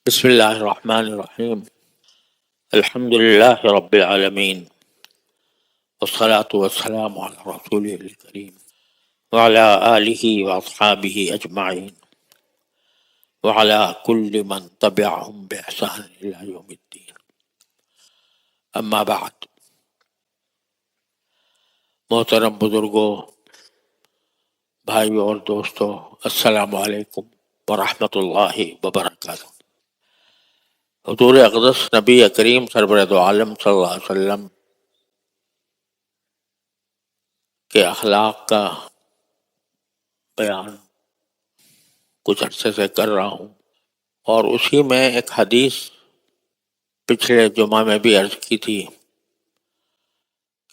بسم اللہ الرحمن الرحیم الحمد للہ رب العالمین والصلاة والسلام علی رسول الکریم وعلی آلہ واصحابہ اجمعین وعلی کل من تبعہم بإحسان الی یوم الدین. اما بعد، محترم بزرگوں، بھائیوں اور دوستوں، السلام علیکم ورحمۃ اللہ وبرکاتہ. حضور اقدس نبی کریم سرور دو عالم صلی اللہ علیہ وسلم کے اخلاق کا بیان کچھ عرصے سے کر رہا ہوں، اور اسی میں ایک حدیث پچھلے جمعہ میں بھی عرض کی تھی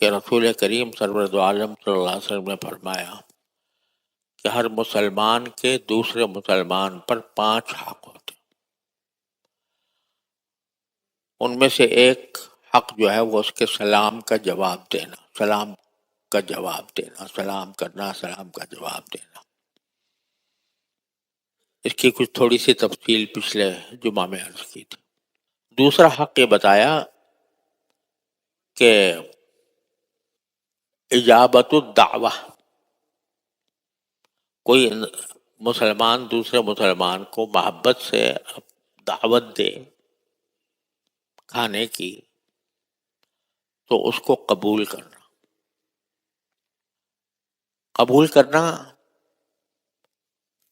کہ رسول کریم سرور دو عالم صلی اللہ علیہ وسلم نے فرمایا کہ ہر مسلمان کے دوسرے مسلمان پر 5 حق ہوتے ہیں. ان میں سے ایک حق جو ہے وہ اس کے سلام کا جواب دینا، سلام کا جواب دینا، سلام کرنا، سلام کا جواب دینا. اس کی کچھ تھوڑی سی تفصیل پچھلے جمعہ میں عرض کی تھی. دوسرا حق یہ بتایا کہ اجابت الدعوہ، کوئی مسلمان دوسرے مسلمان کو محبت سے دعوت دے کھانے کی تو اس کو قبول کرنا. قبول کرنا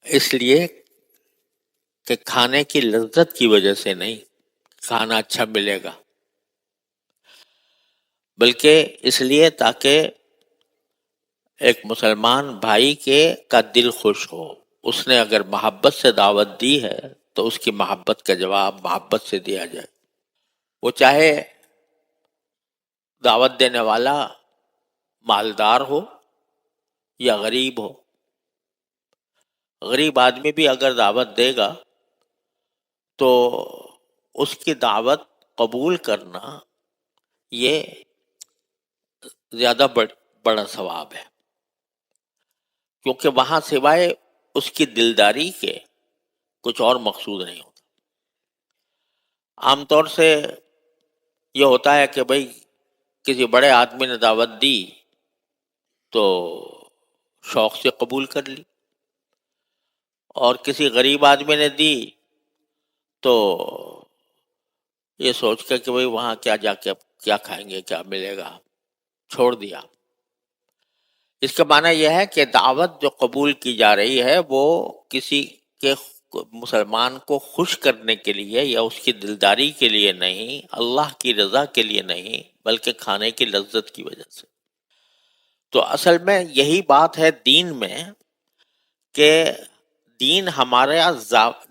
اس لیے کہ کھانے کی لذت کی وجہ سے نہیں، کھانا اچھا ملے گا، بلکہ اس لیے تاکہ ایک مسلمان بھائی کا دل خوش ہو. اس نے اگر محبت سے دعوت دی ہے تو اس کی محبت کا جواب محبت سے دیا جائے. وہ چاہے دعوت دینے والا مالدار ہو یا غریب ہو. غریب آدمی بھی اگر دعوت دے گا تو اس کی دعوت قبول کرنا یہ زیادہ بڑا ثواب ہے، کیونکہ وہاں سوائے اس کی دلداری کے کچھ اور مقصود نہیں ہوتا. عام طور سے یہ ہوتا ہے کہ بھئی کسی بڑے آدمی نے دعوت دی تو شوق سے قبول کر لی، اور کسی غریب آدمی نے دی تو یہ سوچ کر کہ بھئی وہاں کیا جا کے کیا کھائیں گے، کیا ملے گا، چھوڑ دیا. اس کا معنی یہ ہے کہ دعوت جو قبول کی جا رہی ہے وہ کسی کے مسلمان کو خوش کرنے کے لیے یا اس کی دلداری کے لیے نہیں، اللہ کی رضا کے لیے نہیں، بلکہ کھانے کی لذت کی وجہ سے. تو اصل میں یہی بات ہے دین میں کہ دین ہمارے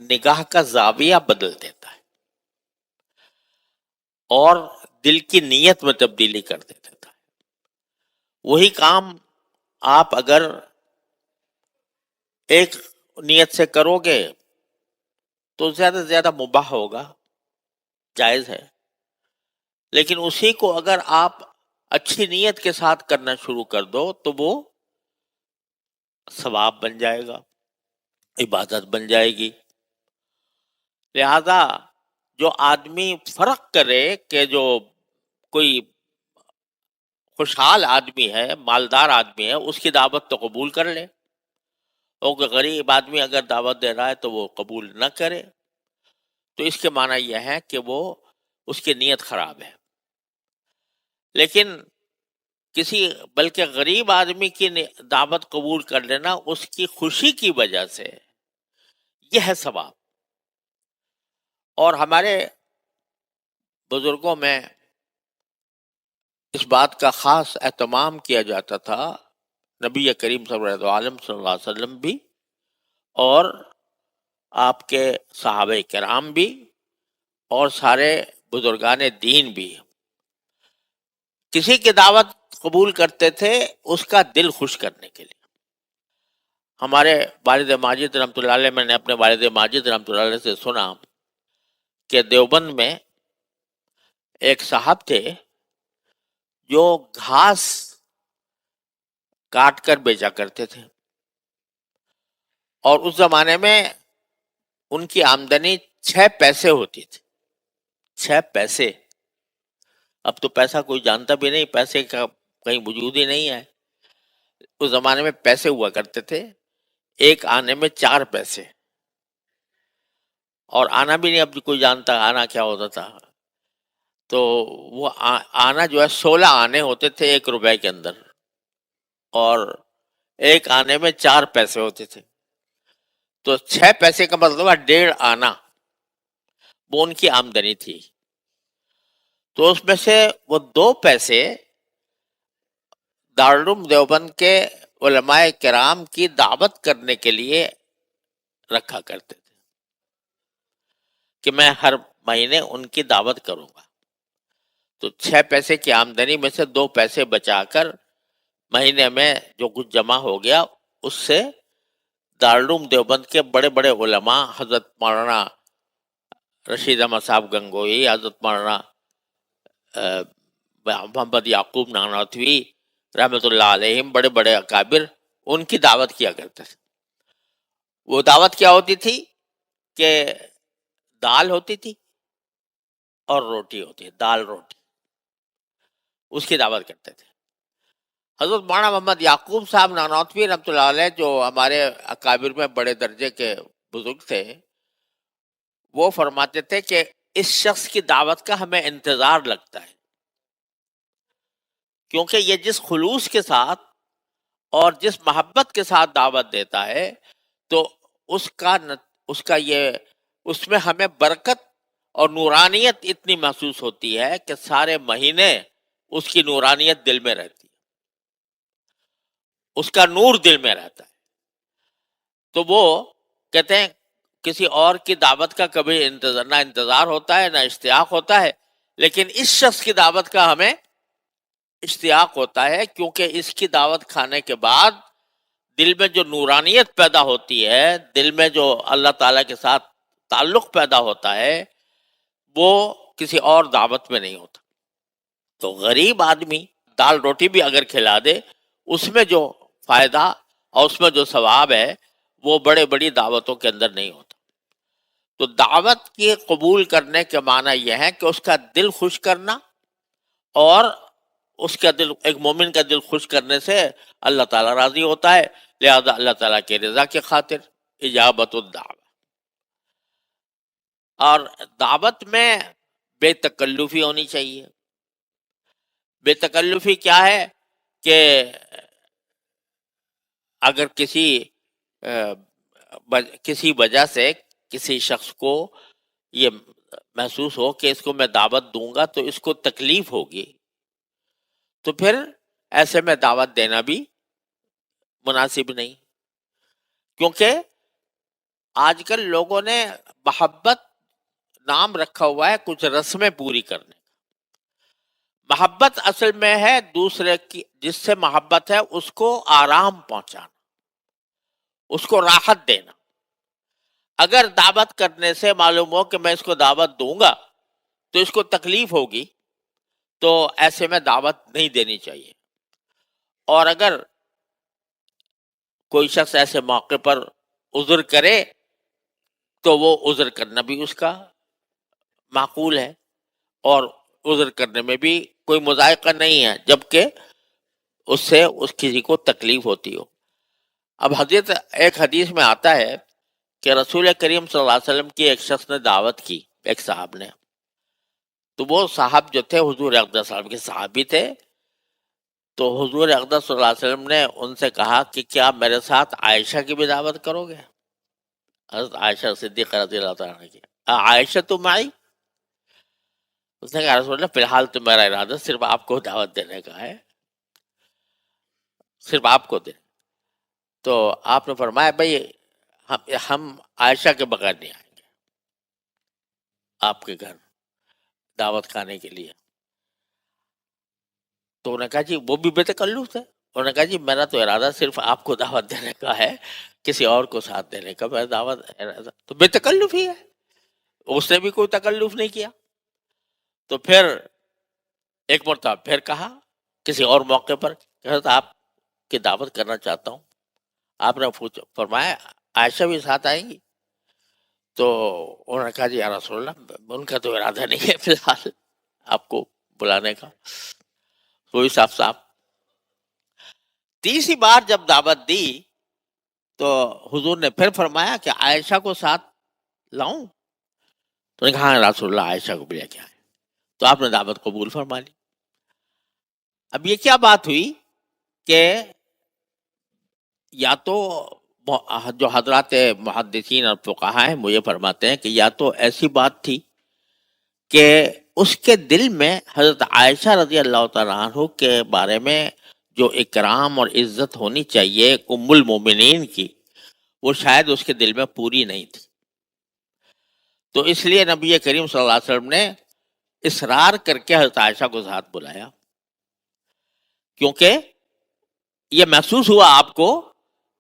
نگاہ کا زاویہ بدل دیتا ہے اور دل کی نیت میں تبدیلی کر دیتا ہے. وہی کام آپ اگر ایک نیت سے کرو گے تو زیادہ سے زیادہ مباح ہوگا، جائز ہے، لیکن اسی کو اگر آپ اچھی نیت کے ساتھ کرنا شروع کر دو تو وہ ثواب بن جائے گا، عبادت بن جائے گی. لہذا جو آدمی فرق کرے کہ جو کوئی خوشحال آدمی ہے، مالدار آدمی ہے، اس کی دعوت تو قبول کر لے، اور کوئی غریب آدمی اگر دعوت دے رہا ہے تو وہ قبول نہ کرے، تو اس کے معنی یہ ہے کہ وہ اس کی نیت خراب ہے. لیکن بلکہ غریب آدمی کی دعوت قبول کر لینا اس کی خوشی کی وجہ سے، یہ ہے ثواب. اور ہمارے بزرگوں میں اس بات کا خاص اہتمام کیا جاتا تھا، نبی کریم صلی اللہ علیہ وسلم بھی اور آپ کے صحابہ کرام بھی اور سارے بزرگان دین بھی کسی کی دعوت قبول کرتے تھے اس کا دل خوش کرنے کے لیے. ہمارے والد ماجد رحمۃ اللہ علیہ، میں نے اپنے والد ماجد رحمۃ اللہ علیہ سے سنا کہ دیوبند میں ایک صاحب تھے جو گھاس کاٹ کر بیچا کرتے تھے، اور اس زمانے میں ان کی آمدنی 6 پیسے ہوتی تھی. 6 پیسے. اب تو پیسہ کوئی جانتا بھی نہیں، پیسے کا کہیں وجود ہی نہیں ہے. اس زمانے میں پیسے ہوا کرتے تھے، ایک آنے میں 4 پیسے، اور آنا بھی نہیں اب کوئی جانتا آنا کیا ہوتا تھا. تو وہ آنا جو ہے 16 آنے ہوتے تھے 1 روپے کے اندر، اور ایک آنے میں 4 پیسے ہوتے تھے. تو 6 پیسے کا مطلب ہے 1.5 آنا، وہ ان کی آمدنی تھی. تو اس میں سے وہ 2 پیسے دارالعلوم دیوبند کے علماء کرام کی دعوت کرنے کے لیے رکھا کرتے تھے کہ میں ہر مہینے ان کی دعوت کروں گا. تو 6 پیسے کی آمدنی میں سے 2 پیسے بچا کر مہینے میں جو کچھ جمع ہو گیا اس سے دارالعلوم دیوبند کے بڑے بڑے علماء، حضرت مولانا رشید احمد صاحب گنگوئی، حضرت مولانا محمد یعقوب نانوتوی رحمۃ اللہ علیہم، بڑے بڑے اکابر، ان کی دعوت کیا کرتے تھے. وہ دعوت کیا ہوتی تھی کہ دال ہوتی تھی اور روٹی ہوتی ہے، دال روٹی، اس کی دعوت کرتے تھے. حضرت مولانا محمد یعقوب صاحب نانوتوی رحمۃ اللہ علیہ، جو ہمارے اکابر میں بڑے درجے کے بزرگ تھے، وہ فرماتے تھے کہ اس شخص کی دعوت کا ہمیں انتظار لگتا ہے، کیونکہ یہ جس خلوص کے ساتھ اور جس محبت کے ساتھ دعوت دیتا ہے تو اس میں ہمیں برکت اور نورانیت اتنی محسوس ہوتی ہے کہ سارے مہینے اس کی نورانیت دل میں رہتی ہے، اس کا نور دل میں رہتا ہے. تو وہ کہتے ہیں کسی اور کی دعوت کا کبھی نہ انتظار ہوتا ہے نہ اشتیاق ہوتا ہے، لیکن اس شخص کی دعوت کا ہمیں اشتیاق ہوتا ہے، کیونکہ اس کی دعوت کھانے کے بعد دل میں جو نورانیت پیدا ہوتی ہے، دل میں جو اللہ تعالیٰ کے ساتھ تعلق پیدا ہوتا ہے، وہ کسی اور دعوت میں نہیں ہوتا. تو غریب آدمی دال روٹی بھی اگر کھلا دے، اس میں جو فائدہ اور اس میں جو ثواب ہے وہ بڑے بڑی دعوتوں کے اندر نہیں ہوتا. تو دعوت کی قبول کرنے کے معنی یہ ہے کہ اس کا دل خوش کرنا، اور اس کا دل، ایک مومن کا دل خوش کرنے سے اللہ تعالیٰ راضی ہوتا ہے، لہذا اللہ تعالیٰ کے رضا کی خاطر اجابت الدعوت. اور دعوت میں بے تکلفی ہونی چاہیے. بے تکلفی کیا ہے کہ اگر کسی وجہ سے کسی شخص کو یہ محسوس ہو کہ اس کو میں دعوت دوں گا تو اس کو تکلیف ہوگی، تو پھر ایسے میں دعوت دینا بھی مناسب نہیں. کیونکہ آج کل لوگوں نے محبت نام رکھا ہوا ہے کچھ رسمیں پوری کرنے. محبت اصل میں ہے دوسرے کی، جس سے محبت ہے اس کو آرام پہنچانا، اس کو راحت دینا. اگر دعوت کرنے سے معلوم ہو کہ میں اس کو دعوت دوں گا تو اس کو تکلیف ہوگی، تو ایسے میں دعوت نہیں دینی چاہیے. اور اگر کوئی شخص ایسے موقع پر عذر کرے تو وہ عذر کرنا بھی اس کا معقول ہے، اور عذر کرنے میں بھی کوئی مذائقہ نہیں ہے، جبکہ اس سے کسی کو تکلیف ہوتی ہو. اب ایک حدیث میں آتا ہے کہ رسول کریم صلی اللہ علیہ وسلم کی ایک شخص نے دعوت کی، ایک صاحب نے. تو وہ صاحب جو تھے حضور اقدس صلی اللہ علیہ وسلم کے صحابی تھے. تو حضور اقدس صلی اللہ علیہ وسلم نے ان سے کہا کہ کیا میرے ساتھ عائشہ کی بھی دعوت کرو گے؟ حضرت عائشہ صدیقہ رضی اللہ تعالیٰ عنہ کی. عائشہ تم آئی؟ اس نے کہا رسول اللہ فی الحال تو میرا ارادہ صرف آپ کو دعوت دینے کا ہے، صرف آپ کو دیں. تو آپ نے فرمایا بھائی ہم عائشہ کے بغیر نہیں آئیں گے آپ کے گھر دعوت کھانے کے لیے. تو انہوں نے کہا جی وہ بھی بے تکلف ہے. انہوں نے کہا جی میرا تو ارادہ صرف آپ کو دعوت دینے کا ہے، کسی اور کو ساتھ دینے کا میرا دعوت ارادہ تو بے تکلف ہی ہے. اس نے بھی کوئی تکلف نہیں کیا. تو پھر ایک مرتبہ پھر کہا کسی اور موقع پر کہ حضرت آپ کی دعوت کرنا چاہتا ہوں. آپ نے فرمایا عائشہ بھی ساتھ آئیں گی؟ تو انہوں نے کہا جی یا رسول اللہ ان کا تو ارادہ نہیں ہے فی الحال آپ کو بلانے کا. کوئی صاف صاف. تیسری بار جب دعوت دی تو حضور نے پھر فرمایا کہ عائشہ کو ساتھ لاؤں؟ تو نے کہا ہاں رسول اللہ عائشہ کو بھی لے کے آئے. تو آپ نے دعوت قبول فرما لی. اب یہ کیا بات ہوئی کہ یا تو جو حضرات محدثین اور فقہاء ہیں مجھے فرماتے ہیں کہ یا تو ایسی بات تھی کہ اس کے دل میں حضرت عائشہ رضی اللہ تعالیٰ عنہ کے بارے میں جو اکرام اور عزت ہونی چاہیے ام المومنین کی وہ شاید اس کے دل میں پوری نہیں تھی. تو اس لیے نبی کریم صلی اللہ علیہ وسلم نے اصرار کر کے حضرت عائشہ کو ساتھ بلایا، کیونکہ یہ محسوس ہوا آپ کو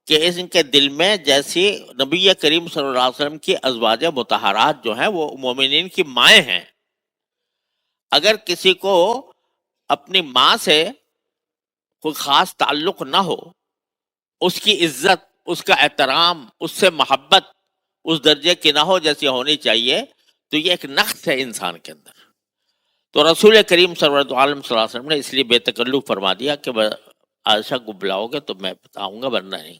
کہ ان کے دل میں جیسی نبی کریم صلی اللہ علیہ وسلم کی ازواج مطہرات جو ہیں وہ مومنین کی مائیں ہیں. اگر کسی کو اپنی ماں سے کوئی خاص تعلق نہ ہو، اس کی عزت، اس کا احترام، اس سے محبت اس درجے کی نہ ہو جیسی ہونی چاہیے، تو یہ ایک نقص ہے انسان کے اندر. تو رسول کریم صلی اللہ علیہ وسلم نے اس لیے بے تکلف فرما دیا کہ عائشہ کو بلاؤ گے تو میں بتاؤں گا ورنہ نہیں.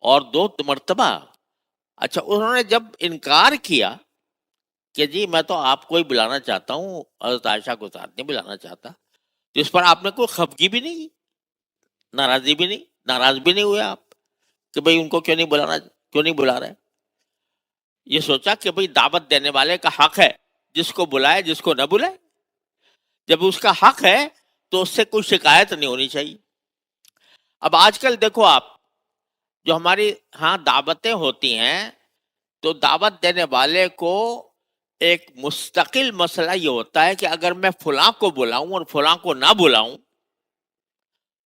اور 2 مرتبہ اچھا انہوں نے جب انکار کیا کہ جی میں تو آپ کو ہی بلانا چاہتا ہوں، حضرت عائشہ کو ساتھ نہیں بلانا چاہتا، تو اس پر آپ نے کوئی خفگی بھی نہیں کی، ناراضی بھی نہیں، ناراض بھی نہیں ہوئے آپ کہ بھئی ان کو کیوں نہیں بلا رہے. یہ سوچا کہ بھئی دعوت دینے والے کا حق ہے جس کو بلائے جس کو نہ بلائے. جب اس کا حق ہے تو اس سے کوئی شکایت نہیں ہونی چاہیے. اب آج کل دیکھو آپ جو ہماری ہاں دعوتیں ہوتی ہیں تو دعوت دینے والے کو ایک مستقل مسئلہ یہ ہوتا ہے کہ اگر میں فلاں کو بلاؤں اور فلاں کو نہ بلاؤں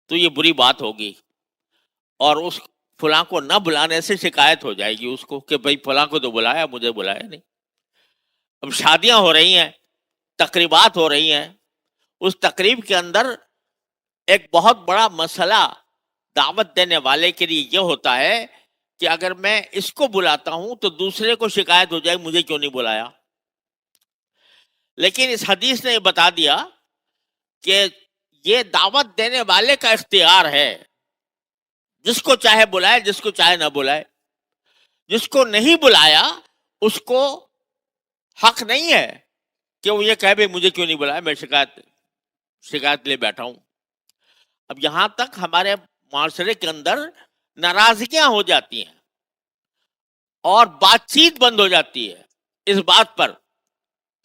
تو یہ بری بات ہوگی، اور اس فلاں کو نہ بلانے سے شکایت ہو جائے گی اس کو کہ بھئی فلاں کو تو بلایا مجھے بلایا نہیں. اب شادیاں ہو رہی ہیں، تقریبات ہو رہی ہیں، اس تقریب کے اندر ایک بہت بڑا مسئلہ دعوت دینے والے کے لیے یہ ہوتا ہے کہ اگر میں اس کو بلاتا ہوں تو دوسرے کو شکایت ہو جائے مجھے کیوں نہیں بلایا. لیکن اس حدیث نے یہ بتا دیا کہ یہ دعوت دینے والے کا اختیار ہے، جس کو چاہے بلائے جس کو چاہے نہ بلائے. جس کو نہیں بلایا اس کو حق نہیں ہے کہ وہ یہ کہے بھئی مجھے کیوں نہیں بلایا، میں شکایت لے بیٹھا ہوں. اب یہاں تک ہمارے معاشرے کے اندر ناراضگیاں ہو جاتی ہیں اور بات چیت بند ہو جاتی ہے اس بات پر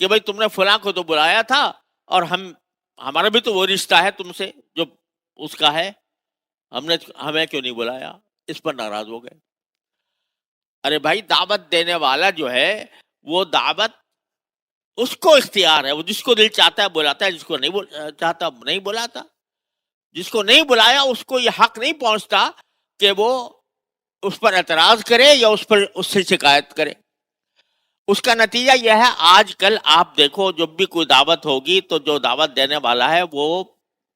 کہ بھئی تم نے فلاں کو تو بلایا تھا اور ہمارا بھی تو وہ رشتہ ہے تم سے جو اس کا ہے، ہمیں کیوں نہیں بلایا، اس پر ناراض ہو گئے. ارے بھائی دعوت دینے والا جو ہے وہ دعوت اس کو اختیار ہے، وہ جس کو دل چاہتا ہے بلاتا ہے، جس کو نہیں چاہتا نہیں بلاتا. جس کو نہیں بلایا اس کو یہ حق نہیں پہنچتا کہ وہ اس پر اعتراض کرے یا اس سے شکایت کرے. اس کا نتیجہ یہ ہے آج کل آپ دیکھو جب بھی کوئی دعوت ہوگی تو جو دعوت دینے والا ہے وہ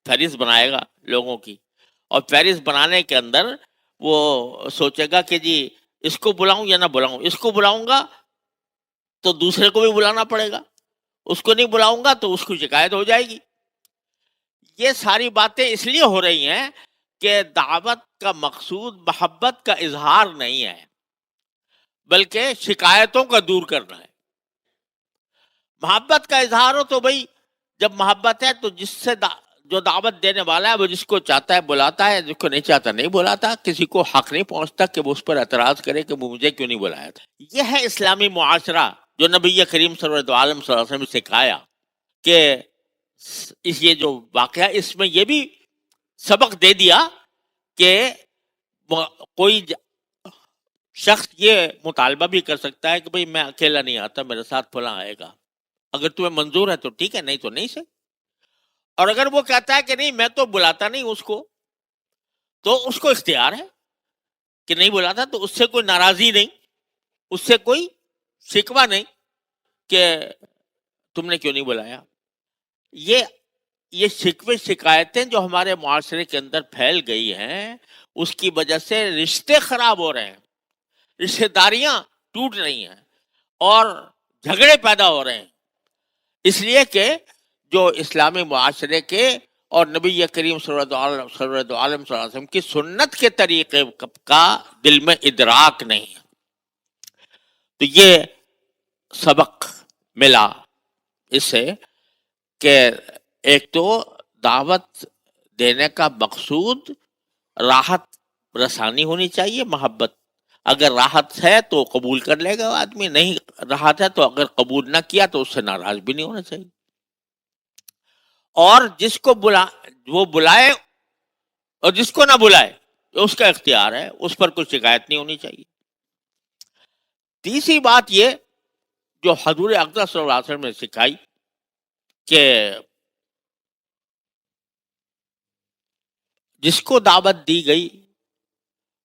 فہرست بنائے گا لوگوں کی، اور فہرست بنانے کے اندر وہ سوچے گا کہ جی اس کو بلاؤں یا نہ بلاؤں. اس کو بلاؤں گا تو دوسرے کو بھی بلانا پڑے گا، اس کو نہیں بلاؤں گا تو اس کو شکایت ہو جائے گی. یہ ساری باتیں اس لیے ہو رہی ہیں کہ دعوت کا مقصود محبت کا اظہار نہیں ہے بلکہ شکایتوں کا دور کرنا ہے. محبت کا اظہار ہو تو بھئی جب محبت ہے تو جو دعوت دینے والا ہے وہ جس کو چاہتا ہے بلاتا ہے، جس کو نہیں چاہتا نہیں بلاتا. کسی کو حق نہیں پہنچتا کہ وہ اس پر اعتراض کرے کہ وہ مجھے کیوں نہیں بلایا تھا. یہ ہے اسلامی معاشرہ جو نبی کریم صلی اللہ علیہ وسلم نے سکھایا. کہ یہ جو واقعہ اس میں یہ بھی سبق دے دیا کہ کوئی شخص یہ مطالبہ بھی کر سکتا ہے کہ بھئی میں اکیلا نہیں آتا، میرے ساتھ فلاں آئے گا، اگر تمہیں منظور ہے تو ٹھیک ہے، نہیں تو نہیں سے. اور اگر وہ کہتا ہے کہ نہیں میں تو بلاتا نہیں اس کو، تو اس کو اختیار ہے کہ نہیں بلاتا، تو اس سے کوئی ناراضی نہیں، اس سے کوئی شکوہ نہیں کہ تم نے کیوں نہیں بلایا. یہ شکوے شکایتیں جو ہمارے معاشرے کے اندر پھیل گئی ہیں اس کی وجہ سے رشتے خراب ہو رہے ہیں، رشتے داریاں ٹوٹ رہی ہیں اور جھگڑے پیدا ہو رہے ہیں، اس لیے کہ جو اسلامی معاشرے کے اور نبی کریم صلی اللہ علیہ وسلم کی سنت کے طریقے کا دل میں ادراک نہیں ہے۔ تو یہ سبق ملا اس سے کہ ایک تو دعوت دینے کا مقصود راحت رسانی ہونی چاہیے، محبت۔ اگر راحت ہے تو قبول کر لے گا آدمی، نہیں راحت ہے تو اگر قبول نہ کیا تو اس سے ناراض بھی نہیں ہونا چاہیے، اور جس کو وہ بلائے اور جس کو نہ بلائے اس کا اختیار ہے، اس پر کوئی شکایت نہیں ہونی چاہیے۔ تیسری بات یہ جو حضور اقدس صلی اللہ علیہ وسلم نے سکھائی کہ جس کو دعوت دی گئی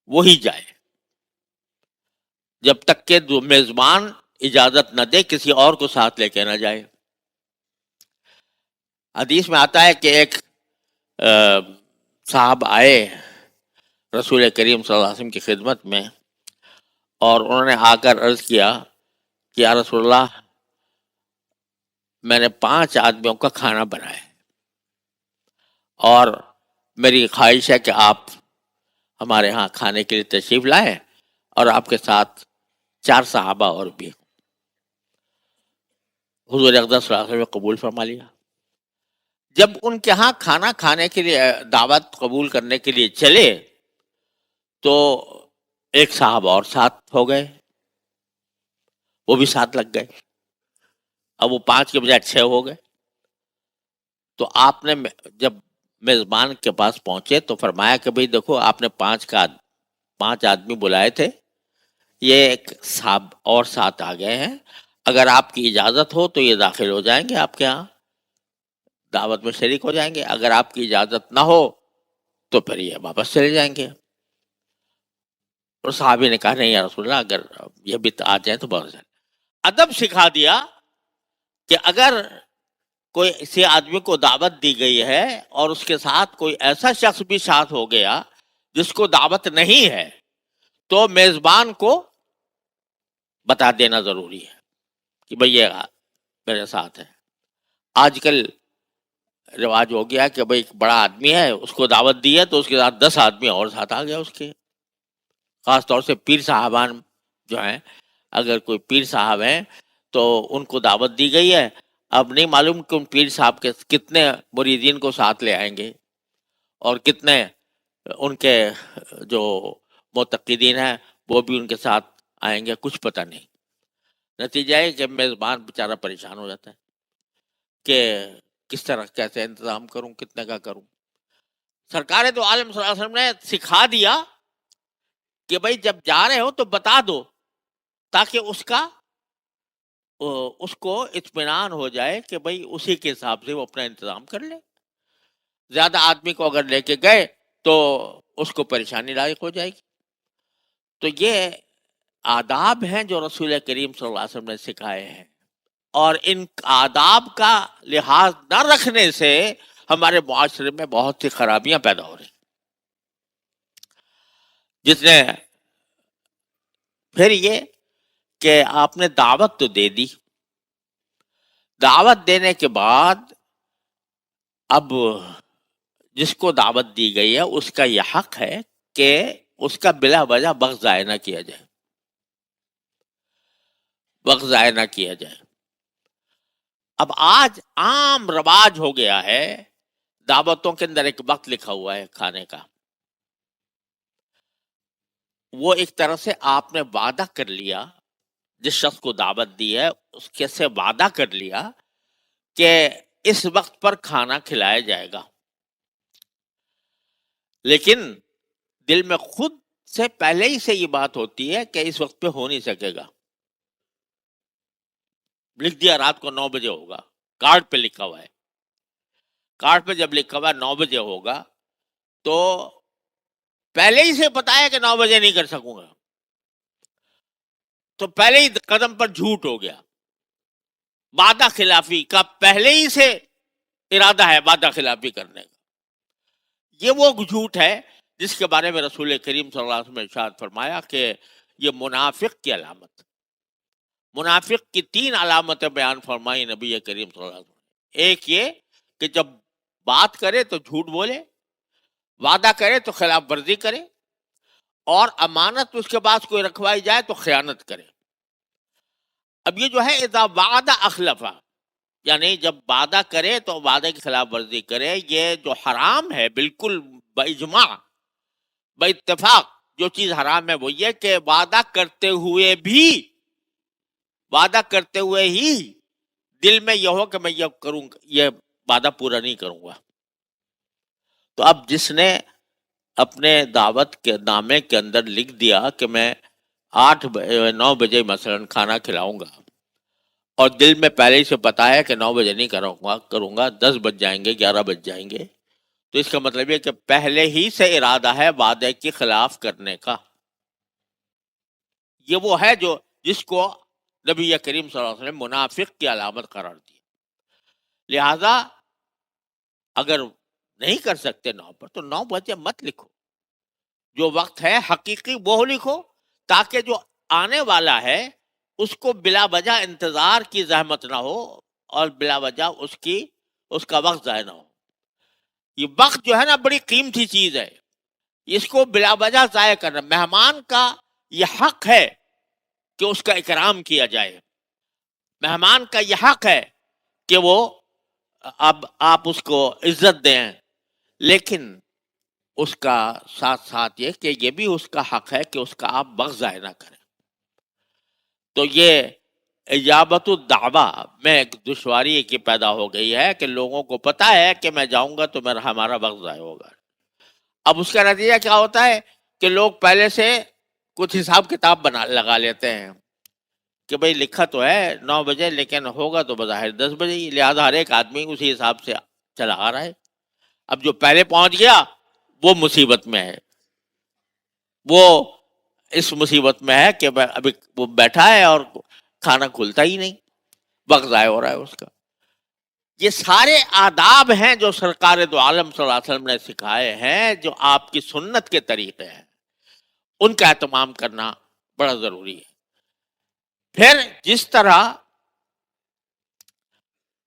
وہی جائے، جب تک کہ میزبان اجازت نہ دے کسی اور کو ساتھ لے کے نہ جائے۔ حدیث میں آتا ہے کہ ایک صاحب آئے رسول کریم صلی اللہ علیہ وسلم کی خدمت میں، اور انہوں نے آ کر عرض کیا کہ یا رسول اللہ، میں نے 5 آدمیوں کا کھانا بنایا ہے اور میری خواہش ہے کہ آپ ہمارے ہاں کھانے کے لیے تشریف لائیں اور آپ کے ساتھ 4 صحابہ اور بھی۔ حضور اقدس صلی اللہ علیہ وسلم نے قبول فرما لیا۔ جب ان کے ہاں کھانا کھانے کے لیے دعوت قبول کرنے کے لیے چلے تو ایک صاحب اور ساتھ ہو گئے، وہ بھی ساتھ لگ گئے، اب وہ 5 کے بجائے 6 ہو گئے۔ تو آپ نے جب میزبان کے پاس پہنچے تو فرمایا کہ بھئی دیکھو، آپ نے 5 آدمی بلائے تھے، یہ ایک صاحب اور ساتھ آ گئے ہیں، اگر آپ کی اجازت ہو تو یہ داخل ہو جائیں گے آپ کے ہاں، دعوت میں شریک ہو جائیں گے، اگر آپ کی اجازت نہ ہو تو پھر یہ واپس چلے جائیں گے۔ اور صحابی نے کہا نہیں یا رسول اللہ، اگر یہ بھی آ جائیں تو بہت اچھا۔ ادب سکھا دیا کہ اگر کوئی کسی آدمی کو دعوت دی گئی ہے اور اس کے ساتھ کوئی ایسا شخص بھی ساتھ ہو گیا جس کو دعوت نہیں ہے تو میزبان کو بتا دینا ضروری ہے کہ بھئی یہ میرے ساتھ ہے۔ آج کل رواج ہو گیا کہ بھئی ایک بڑا آدمی ہے، اس کو دعوت دی ہے تو اس کے ساتھ 10 آدمی اور ساتھ آ گیا اس کے، خاص طور سے پیر صاحبان جو ہیں، اگر کوئی پیر صاحب ہیں تو ان کو دعوت دی گئی ہے، اب نہیں معلوم کہ ان پیر صاحب کے کتنے مریدین کو ساتھ لے آئیں گے اور کتنے ان کے جو معتقدین ہیں وہ بھی ان کے ساتھ آئیں گے، کچھ پتہ نہیں۔ نتیجہ ہے کہ میزبان بیچارہ پریشان ہو جاتا ہے کہ کس طرح کیسے انتظام کروں، کتنے کا کروں۔ سرکار تو عالم صلی اللہ علیہ وسلم نے سکھا دیا کہ بھائی جب جا رہے ہو تو بتا دو تاکہ اس کو اطمینان ہو جائے کہ بھائی اسی کے حساب سے وہ اپنا انتظام کر لے۔ زیادہ آدمی کو اگر لے کے گئے تو اس کو پریشانی لاحق ہو جائے گی۔ تو یہ آداب ہیں جو رسول کریم صلی اللہ علیہ وسلم نے سکھائے ہیں، اور ان آداب کا لحاظ نہ رکھنے سے ہمارے معاشرے میں بہت سی خرابیاں پیدا ہو رہی۔ جس نے پھر یہ کہ آپ نے دعوت تو دے دی، دعوت دینے کے بعد اب جس کو دعوت دی گئی ہے اس کا یہ حق ہے کہ اس کا بلا وجہ وقت ضائع نہ کیا جائے، وقت ضائع نہ کیا جائے۔ اب آج عام رواج ہو گیا ہے، دعوتوں کے اندر ایک وقت لکھا ہوا ہے کھانے کا، وہ ایک طرح سے آپ نے وعدہ کر لیا، جس شخص کو دعوت دی ہے اس کے سے وعدہ کر لیا کہ اس وقت پر کھانا کھلایا جائے گا، لیکن دل میں خود سے پہلے ہی سے یہ بات ہوتی ہے کہ اس وقت پہ ہو نہیں سکے گا۔ لکھ دیا رات کو 9 بجے ہوگا، کارڈ پہ لکھا ہوا ہے، کارڈ پہ جب لکھا ہوا 9 بجے ہوگا تو پہلے ہی سے بتایا کہ 9 بجے نہیں کر سکوں گا، تو پہلے ہی قدم پر جھوٹ ہو گیا، وعدہ خلافی کا پہلے ہی سے ارادہ ہے وعدہ خلافی کرنے کا۔ یہ وہ جھوٹ ہے جس کے بارے میں رسول کریم صلی اللہ علیہ وسلم نے ارشاد فرمایا کہ یہ منافق کی علامت، منافق کی 3 علامتیں بیان فرمائی نبی کریم صلی اللہ علیہ وسلم. ایک یہ کہ جب بات کرے تو جھوٹ بولے، وعدہ کرے تو خلاف ورزی کرے، اور امانت اس کے پاس کوئی رکھوائی جائے تو خیانت کرے. اب یہ جو ہے اذا وعد اخلف، یعنی جب وعدہ کرے تو وعدے کی خلاف ورزی کرے. یہ جو حرام ہے بالکل باجماع باتفاق، جو چیز حرام ہے وہ یہ کہ وعدہ کرتے ہوئے ہی دل میں یہ ہو کہ میں یہ کروں گا، یہ وعدہ پورا نہیں کروں گا. تو اب جس نے اپنے دعوت کے نامے کے اندر لکھ دیا کہ میں 9 بجے مثلا کھانا کھلاؤں گا، اور دل میں پہلے ہی سے پتا ہے کہ 9 بجے نہیں کروں گا 10 بج جائیں گے 11 بج جائیں گے، تو اس کا مطلب یہ کہ پہلے ہی سے ارادہ ہے وعدے کے خلاف کرنے کا. یہ وہ ہے جس کو نبی کریم صلی اللہ علیہ وسلم منافق کی علامت قرار دی. لہذا اگر نہیں کر سکتے 9 پر تو 9 بجے مت لکھو، جو وقت ہے حقیقی وہ لکھو، تاکہ جو آنے والا ہے اس کو بلا وجہ انتظار کی زحمت نہ ہو اور بلا وجہ اس کا وقت ضائع نہ ہو. یہ وقت جو ہے نا بڑی قیمتی چیز ہے، اس کو بلا وجہ ضائع کرنا. مہمان کا یہ حق ہے کہ اس کا اکرام کیا جائے، مہمان کا یہ حق ہے کہ وہ اب آپ اس کو عزت دیں، لیکن اس کا ساتھ ساتھ یہ کہ یہ بھی اس کا حق ہے کہ اس کا آپ وقت ضائع نہ کریں. تو یہ اجابت الدعوہ میں ایک دشواری کی پیدا ہو گئی ہے کہ لوگوں کو پتا ہے کہ میں جاؤں گا تو ہمارا وقت ضائع ہوگا. اب اس کا نتیجہ کیا ہوتا ہے کہ لوگ پہلے سے کچھ حساب کتاب لگا لیتے ہیں کہ بھئی لکھا تو ہے 9 بجے لیکن ہوگا تو بظاہر 10 بجے ہی، لہٰذا ہر ایک آدمی اسی حساب سے چلا آ رہا ہے. اب جو پہلے پہنچ گیا وہ مصیبت میں ہے، وہ اس مصیبت میں ہے کہ ابھی وہ بیٹھا ہے اور کھانا کھلتا ہی نہیں، وقت ضائع ہو رہا ہے اس کا. یہ سارے آداب ہیں جو سرکار دو عالم صلی اللہ علیہ وسلم نے سکھائے ہیں، جو آپ کی سنت کے طریقے ہیں، ان کا اہتمام کرنا بڑا ضروری ہے. پھر جس طرح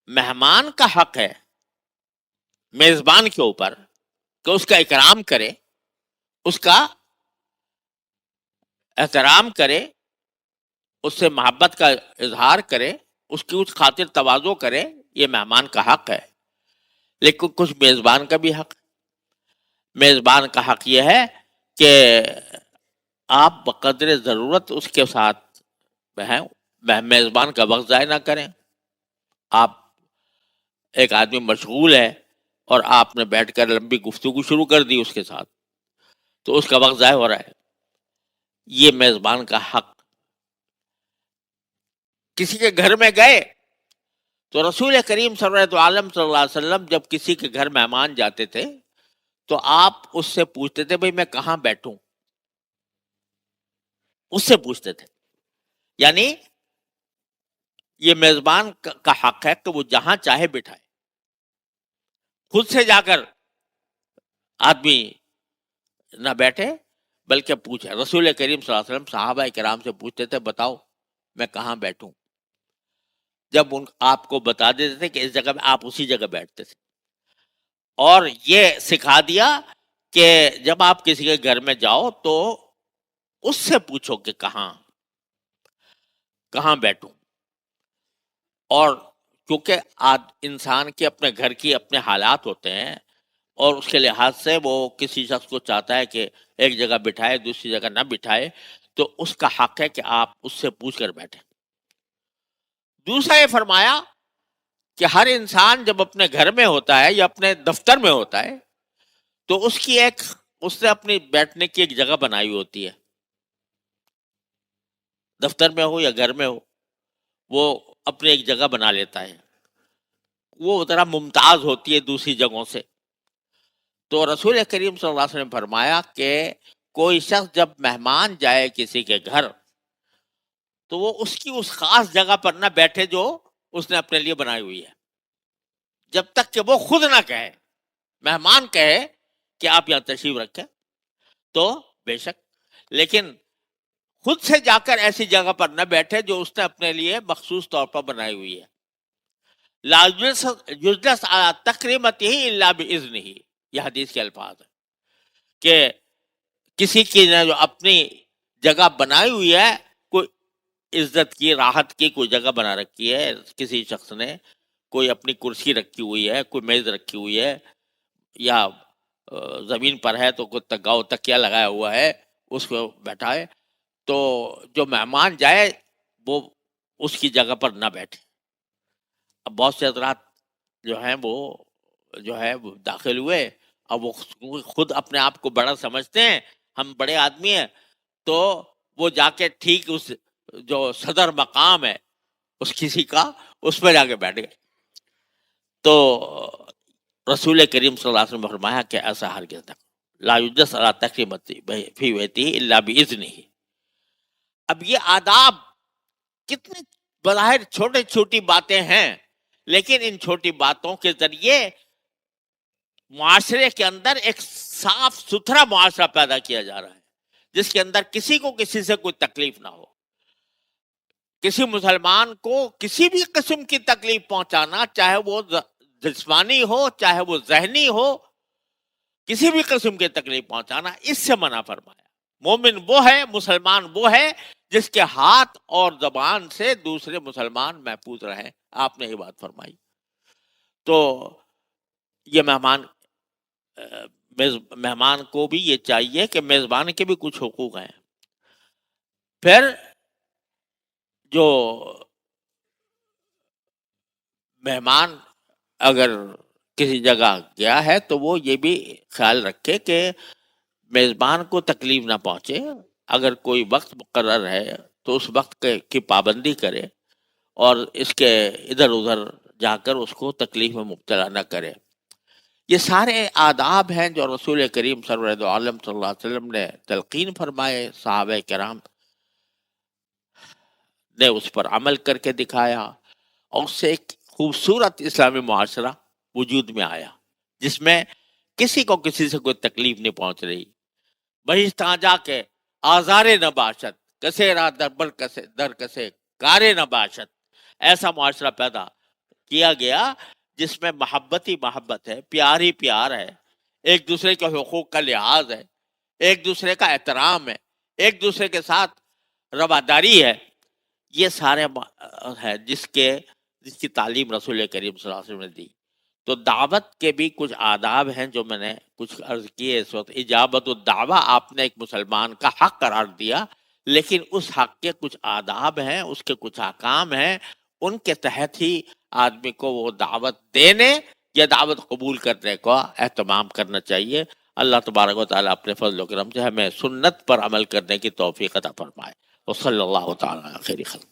مہمان کا حق ہے میزبان کے اوپر کہ اس کا اکرام کرے، اس کا احترام کرے، اس سے محبت کا اظہار کرے، اس کی اس خاطر تواضع کرے، یہ مہمان کا حق ہے. لیکن کچھ میزبان کا بھی حق ہے. میزبان کا حق یہ ہے کہ آپ بقدر ضرورت اس کے ساتھ میزبان کا وقت ضائع نہ کریں. آپ ایک آدمی مشغول ہے اور آپ نے بیٹھ کر لمبی گفتگو شروع کر دی اس کے ساتھ، تو اس کا وقت ضائع ہو رہا ہے. یہ میزبان کا حق. کسی کے گھر میں گئے تو رسول کریم صلی اللہ علیہ وسلم جب کسی کے گھر مہمان جاتے تھے تو آپ اس سے پوچھتے تھے بھئی میں کہاں بیٹھوں، اس سے پوچھتے تھے. یعنی یہ میزبان کا حق ہے کہ وہ جہاں چاہے بٹھائے، خود سے جا کر آدمی نہ بیٹھے بلکہ پوچھے. رسول کریم صلی اللہ علیہ وسلم صحابہ کرام سے پوچھتے تھے بتاؤ میں کہاں بیٹھوں، جب ان آپ کو بتا دیتے تھے کہ اس جگہ میں، آپ اسی جگہ بیٹھتے تھے. اور یہ سکھا دیا کہ جب آپ کسی کے گھر میں جاؤ تو اس سے پوچھو کہ کہاں بیٹھوں. اور کیونکہ انسان کے اپنے گھر کی اپنے حالات ہوتے ہیں، اور اس کے لحاظ سے وہ کسی شخص کو چاہتا ہے کہ ایک جگہ بٹھائے دوسری جگہ نہ بٹھائے، تو اس کا حق ہے کہ آپ اس سے پوچھ کر بیٹھیں. دوسرا یہ فرمایا کہ ہر انسان جب اپنے گھر میں ہوتا ہے یا اپنے دفتر میں ہوتا ہے تو اس نے اپنی بیٹھنے کی ایک جگہ بنائی ہوتی ہے، دفتر میں ہو یا گھر میں ہو، وہ اپنی ایک جگہ بنا لیتا ہے، وہ ذرا ممتاز ہوتی ہے دوسری جگہوں سے. تو رسول کریم صلی اللہ علیہ وسلم فرمایا کہ کوئی شخص جب مہمان جائے کسی کے گھر تو وہ اس کی اس خاص جگہ پر نہ بیٹھے جو اس نے اپنے لیے بنائی ہوئی ہے، جب تک کہ وہ خود نہ کہے. مہمان کہے کہ آپ یہاں تشریف رکھیں تو بے شک، لیکن خود سے جا کر ایسی جگہ پر نہ بیٹھے جو اس نے اپنے لیے مخصوص طور پر بنائی ہوئی ہے. لا یجلس علی تکریمتہ الا باذنہ، یہ حدیث کے الفاظ ہیں کہ کسی کی نے جو اپنی جگہ بنائی ہوئی ہے، کوئی عزت کی، راحت کی کوئی جگہ بنا رکھی ہے کسی شخص نے، کوئی اپنی کرسی رکھی ہوئی ہے، کوئی میز رکھی ہوئی ہے، یا زمین پر ہے تو کوئی گاؤ تکیا لگایا ہوا ہے، اس کو بیٹھائے، تو جو مہمان جائے وہ اس کی جگہ پر نہ بیٹھے. اب بہت سے حضرات جو ہیں وہ جو ہے وہ داخل ہوئے، اب وہ خود اپنے آپ کو بڑا سمجھتے ہیں، ہم بڑے آدمی ہیں، تو وہ جا کے ٹھیک اس جو صدر مقام ہے اس کسی کا، اس پہ جا کے بیٹھ گئے. تو رسول کریم صلی اللہ علیہ وسلم نے فرمایا کہ ایسا ہرگز نہ، لا یجلس علی تکریمتہ فی بیتہ الا باذنہ. اب یہ آداب کتنے بظاہر چھوٹے چھوٹی باتیں ہیں، لیکن ان چھوٹی باتوں کے ذریعے معاشرے کے اندر ایک صاف ستھرا معاشرہ پیدا کیا جا رہا ہے، جس کے اندر کسی کو کسی سے کوئی تکلیف نہ ہو. کسی مسلمان کو کسی بھی قسم کی تکلیف پہنچانا، چاہے وہ جسمانی ہو چاہے وہ ذہنی ہو، کسی بھی قسم کی تکلیف پہنچانا، اس سے منع فرمایا. مومن وہ ہے، مسلمان وہ ہے جس کے ہاتھ اور زبان سے دوسرے مسلمان محفوظ رہیں. آپ نے یہ بات فرمائی. تو یہ مہمان کو بھی یہ چاہیے کہ میزبان کے بھی کچھ حقوق ہیں. پھر جو مہمان اگر کسی جگہ گیا ہے تو وہ یہ بھی خیال رکھے کہ میزبان کو تکلیف نہ پہنچے. اگر کوئی وقت مقرر ہے تو اس وقت کی پابندی کرے، اور اس کے ادھر ادھر جا کر اس کو تکلیف میں مبتلا نہ کرے. یہ سارے آداب ہیں جو رسول کریم سرور دو عالم صلی اللہ علیہ وسلم نے تلقین فرمائے، صحابہ کرام نے اس پر عمل کر کے دکھایا، اور اس سے ایک خوبصورت اسلامی معاشرہ وجود میں آیا جس میں کسی کو کسی سے کوئی تکلیف نہیں پہنچ رہی. بہشتاں جا کے آزارے نہ باشد، کسے را در کسے کارے نہ باشد، ایسا معاشرہ پیدا کیا گیا جس میں محبت ہی محبت ہے، پیار ہی پیار ہے، ایک دوسرے کے حقوق کا لحاظ ہے، ایک دوسرے کا احترام ہے، ایک دوسرے کے ساتھ رواداری ہے. یہ سارے ہے جس کی تعلیم رسول کریم صلی اللہ علیہ وسلم نے دی. تو دعوت کے بھی کچھ آداب ہیں جو میں نے کچھ عرض کیے اس وقت. اجابت الدعوہ آپ نے ایک مسلمان کا حق قرار دیا، لیکن اس حق کے کچھ آداب ہیں، اس کے کچھ احکام ہیں، ان کے تحت ہی آدمی کو وہ دعوت دینے یا دعوت قبول کرنے کا اہتمام کرنا چاہیے. اللہ تبارک و تعالیٰ اپنے فضل و کرم سے ہمیں سنت پر عمل کرنے کی توفیق عطا فرمائے. وصلی اللہ تعالیٰ خیر خلق.